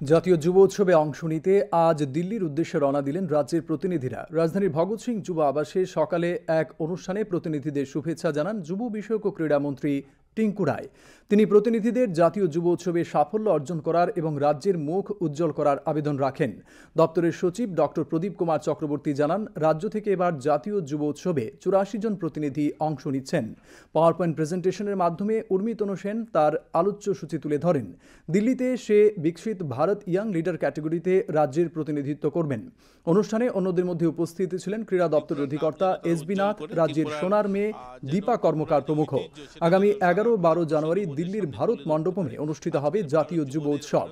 জাতীয় যুব উৎসবে অংশ নিতে আজ দিল্লির উদ্দেশ্যে রওনা দিলেন রাজ্যের প্রতিনিধিরা। রাজধানীর ভগৎ সিং যুব আবাসে সকালে এক অনুষ্ঠানে প্রতিনিধিদের শুভেচ্ছা জানান যুব বিষয়ক ও ক্রীড়ামন্ত্রী টিঙ্কু রায়। তিনি প্রতিনিধিদের জাতীয় যুব উৎসবে সাফল্য অর্জন করার এবং রাজ্যের মুখ উজ্জ্বল করার আবেদন রাখেন। দপ্তরের সচিব ডক্টর প্রদীপ কুমার চক্রবর্তী জানান, রাজ্য থেকে এবার জাতীয় যুব উৎসবে ৮৪ জন প্রতিনিধি অংশ নিচ্ছেন। পাওয়ার পয়েন্ট প্রেজেন্টেশনের মাধ্যমে উর্মিতনু সেন তার আলোচ্য সূচি তুলে ধরেন। দিল্লিতে সে বিকশিত ভারত ইয়াং লিডার ক্যাটাগরিতে রাজ্যের প্রতিনিধিত্ব করবেন। অনুষ্ঠানে অন্যদের মধ্যে উপস্থিত ছিলেন ক্রীড়া দপ্তরের অধিকর্তা এসবি নাথ, রাজ্যের সোনার মেয়ে দীপা কর্মকার প্রমুখ। আগামী 11-12 জানুয়ারি দিল্লির ভারত মণ্ডপমে অনুষ্ঠিত হবে জাতীয় যুব উৎসব।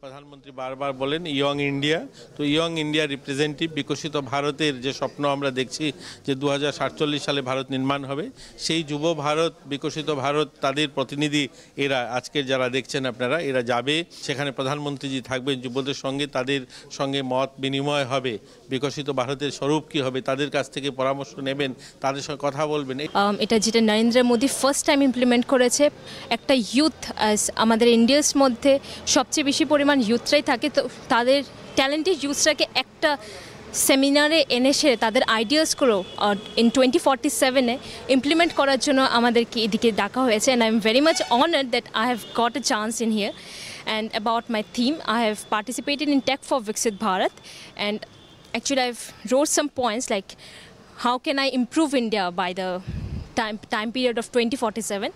প্রধানমন্ত্রী বারবার বলেন ইয়ং ইন্ডিয়া, তো ইয়ং ইন্ডিয়া রিপ্রেজেন্টেটিভ বিকশিত ভারতের যে স্বপ্ন আমরা দেখছি যে 2047 সালে ভারত নির্মাণ হবে, সেই যুব ভারত বিকশিত ভারত তাদের প্রতিনিধি এরা আজকের যারা দেখছেন আপনারা, এরা যাবে সেখানে প্রধানমন্ত্রীজি থাকবেন যুবদের সঙ্গে, তাদের সঙ্গে মত বিনিময় হবে, বিকশিত ভারতের স্বরূপ কী হবে তাদের কাছ থেকে পরামর্শ নেবেন, তাদের সঙ্গে কথা বলবেন। এটা যেটা Narendra Modi first time implement করেছে, একটা ইউথ আমাদের ইন্ডিয়ার মধ্যে সবচেয়ে বেশি পরিমাণ ইউথরাই থাকে, তো তাদের ট্যালেন্টেড ইউথরাকে একটা সেমিনারে এনে তাদের আইডিয়াসগুলো ইন 2047-এ ইমপ্লিমেন্ট করার জন্য আমাদেরকে এদিকে ডাকা হয়েছে। And I am very much honoured that I have got a chance in here. And about my theme, I have participated in Tech for Viksit Bharat, and actually I've wrote some points like how can I improve India by the time period of 2047.